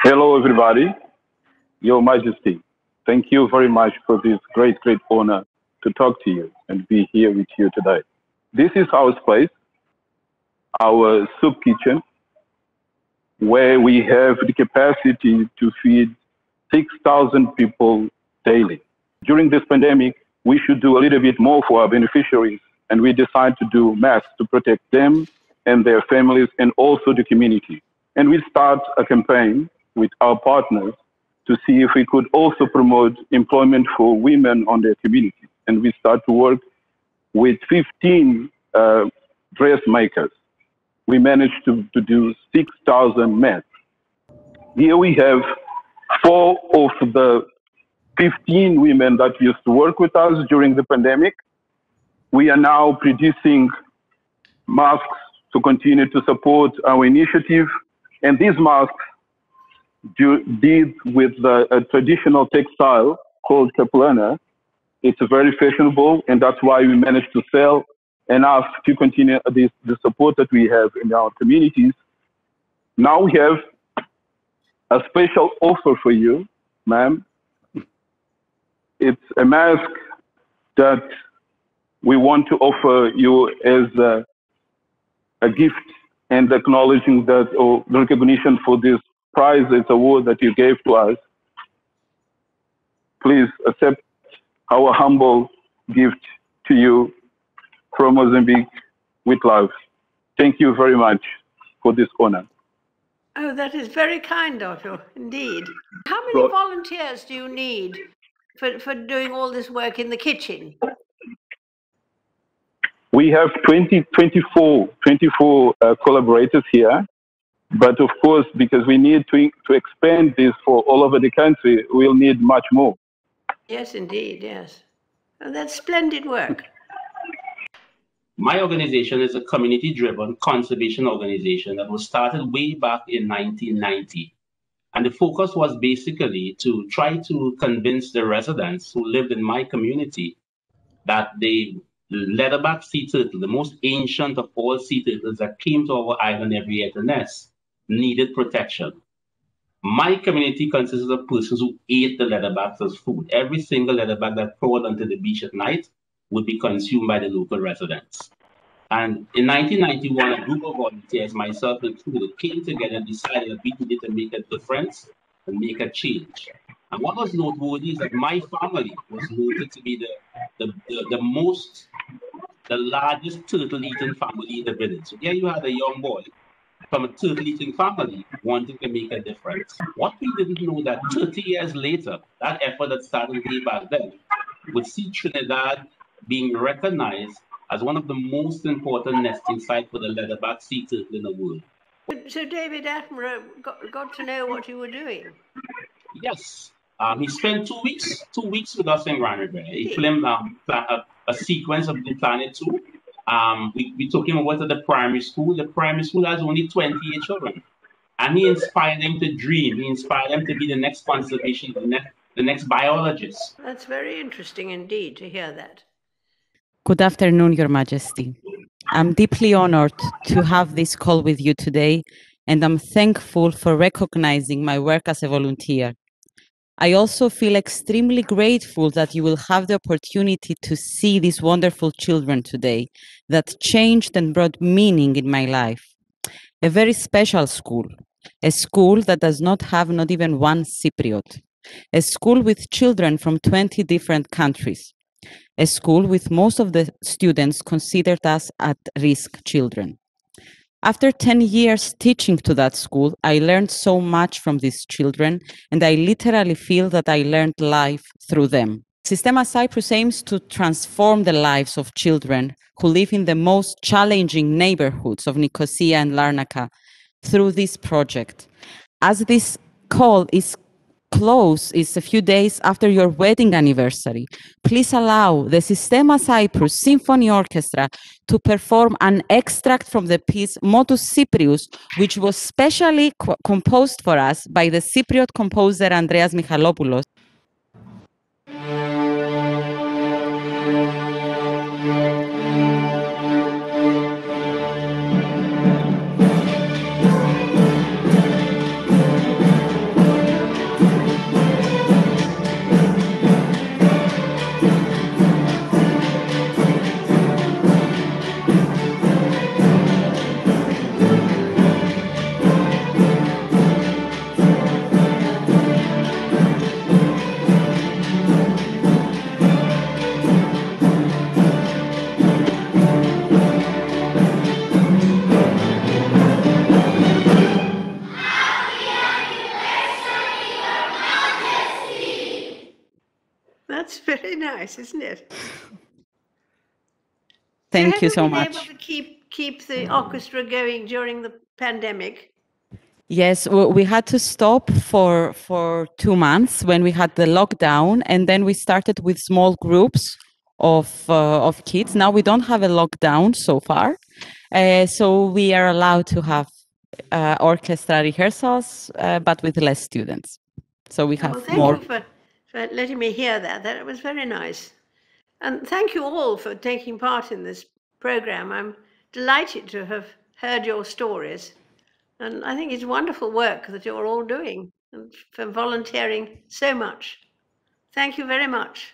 Hello, everybody. Your Majesty, thank you very much for this great, great honor to talk to you and be here with you today. This is our space, our soup kitchen, where we have the capacity to feed 6,000 people daily. During this pandemic, we should do a little bit more for our beneficiaries, and we decided to do mass to protect them and their families and also the community. And we start a campaign with our partners to see if we could also promote employment for women on their community. And we start to work with 15 dressmakers. We managed to do 6,000 masks. Here we have 4 of the 15 women that used to work with us during the pandemic. We are now producing masks to continue to support our initiative. And these masks did with a traditional textile called kaplana. It's very fashionable, and that's why we managed to sell enough to continue the support that we have in our communities. Now we have a special offer for you, ma'am. It's a mask that we want to offer you as a gift and acknowledging that, or the recognition for this prize, this award that you gave to us. Please accept our humble gift to you from Mozambique with love. Thank you very much for this honor. Oh, that is very kind of you, indeed. How many volunteers do you need for doing all this work in the kitchen? We have 24 collaborators here. But of course, because we need to expand this for all over the country, we'll need much more. Yes, indeed, yes. Oh, that's splendid work. My organization is a community-driven conservation organization that was started way back in 1990. And the focus was basically to try to convince the residents who lived in my community that the leatherback sea turtle, the most ancient of all sea turtles that came to our island every year to nest, needed protection. My community consisted of persons who ate the leatherbacks as food. Every single leatherback that crawled onto the beach at night would be consumed by the local residents. And in 1991, a group of volunteers, myself included, came together and decided that we needed to make a difference and make a change. And what was noteworthy is that my family was noted to be the largest turtle-eating family in the village. So here you had a young boy from a turtle-eating family wanting to make a difference. What we didn't know that 30 years later, that effort that started way back then would see Trinidad being recognized as one of the most important nesting sites for the leatherback sea turtle in the world. So David Attenborough got to know what you were doing? Yes. He spent 2 weeks with us in Grand River. He filmed a sequence of the Planet 2. We took him over to the primary school. The primary school has only 28 children. And he inspired them to dream. He inspired them to be the next conservation, the next biologist. That's very interesting indeed to hear that. Good afternoon, Your Majesty. I'm deeply honored to have this call with you today, and I'm thankful for recognizing my work as a volunteer. I also feel extremely grateful that you will have the opportunity to see these wonderful children today that changed and brought meaning in my life. A very special school, a school that does not have not even one Cypriot, a school with children from 20 different countries, a school with most of the students considered as at-risk children. After 10 years teaching to that school, I learned so much from these children, and I literally feel that I learned life through them. Sistema Cyprus aims to transform the lives of children who live in the most challenging neighborhoods of Nicosia and Larnaca through this project. As this call is a few days after your wedding anniversary, please allow the Sistema Cyprus Symphony Orchestra to perform an extract from the piece Motus Cyprius, which was specially composed for us by the Cypriot composer Andreas Michalopoulos. That's very nice, isn't it? Thank you so Have you much. been able to keep the orchestra going during the pandemic? Yes, we had to stop for 2 months when we had the lockdown, and then we started with small groups of kids. Now we don't have a lockdown so far, so we are allowed to have orchestra rehearsals, but with less students. So we have Thank more. you for letting me hear that. That was very nice. And thank you all for taking part in this program. I'm delighted to have heard your stories. And I think it's wonderful work that you're all doing and for volunteering so much. Thank you very much.